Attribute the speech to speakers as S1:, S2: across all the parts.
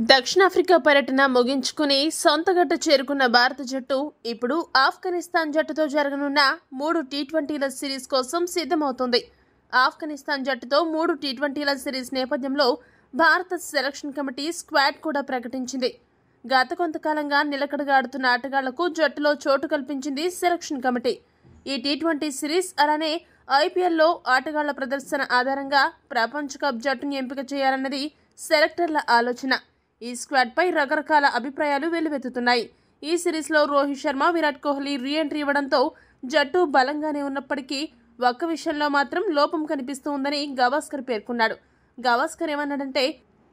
S1: దక్షిణాఫ్రికా పర్యటన ముగించుకుని సొంతగట్ట చేరుకున్న భారత జట్టు ఇప్పుడు ఆఫ్ఘనిస్తాన్ జట్టుతో జరగనున్న 3 టీ20ల సిరీస్ కోసం సిద్ధమవుతోంది. ఆఫ్ఘనిస్తాన్ జట్టుతో 3 టీ20ల సిరీస్ నేపథ్యంలో భారత సెలక్షన్ కమిటీ స్క్వాడ్ కూడా ప్రకటించింది. గత కొంతకాలంగా నిలకడగా ఆడుతున్న ఆటగాళ్లకు జట్టులో చోటు కల్పించింది సెలక్షన్ కమిటీ. ఈ టీ20 సిరీస్ అలానే ఐపీఎల్లో ఆటగాళ్ల ప్రదర్శన ఆధారంగా ప్రపంచ కప్ జట్టును ఎంపిక చేయాలన్నది సెలెక్టర్ల ఆలోచన. ఈ స్క్వాడ్ పై రకరకాల అభిప్రాయాలు వెల్లువెత్తుతున్నాయి. ఈ సిరీస్లో రోహిత్ శర్మ, విరాట్ కోహ్లీ రీ-ఎంట్రీ ఇవ్వడంతో జట్టు బలంగానే ఉన్నప్పటికీ ఒక్క విషయంలో మాత్రం లోపం కనిపిస్తూ ఉందని గవాస్కర్ పేర్కొన్నాడు. గవాస్కర్ ఏమన్నాడంటే,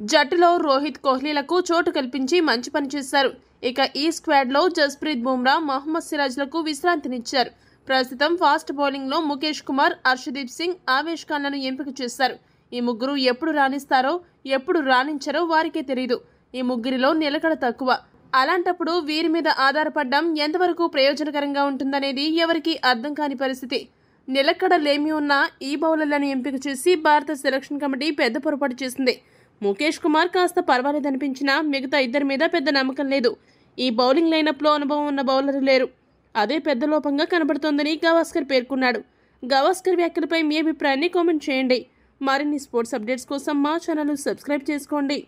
S1: జట్టులో రోహిత్, కోహ్లీలకు చోటు కల్పించి మంచి పని చేశారు. ఇక ఈ స్క్వాడ్లో జస్ప్రీత్ బుమ్రా, మహమ్మద్ సిరాజ్లకు విశ్రాంతినిచ్చారు. ప్రస్తుతం ఫాస్ట్ బౌలింగ్లో ముఖేష్ కుమార్, అర్షదీప్ సింగ్, ఆవేష్ ఖాన్లను ఎంపిక చేశారు. ఈ ముగ్గురు ఎప్పుడు రాణిస్తారో ఎప్పుడు రాణించరో వారికే తెలియదు. ఈ ముగ్గురిలో నిలకడ తక్కువ. అలాంటప్పుడు వీరి మీద ఆధారపడడం ఎంతవరకు ప్రయోజనకరంగా ఉంటుందనేది ఎవరికీ అర్థం కాని పరిస్థితి. నిలకడ లేమి ఉన్న ఈ బౌలర్లను ఎంపిక చేసి భారత సెలక్షన్ కమిటీ పెద్ద పొరపాటు చేసింది. ముఖేష్ కుమార్ కాస్త పర్వాలేదనిపించినా మిగతా ఇద్దరి మీద పెద్ద నమ్మకం లేదు. ఈ బౌలింగ్ లైనప్లో అనుభవం ఉన్న బౌలర్ లేరు. అదే పెద్ద లోపంగా కనబడుతోందని గవాస్కర్ పేర్కొన్నాడు. గవాస్కర్ వ్యాఖ్యలపై మీ అభిప్రాయాన్ని కామెంట్ చేయండి. మరిన్ని స్పోర్ట్స్ అప్డేట్స్ కోసం మా ఛానల్ సబ్స్క్రైబ్ చేసుకోండి.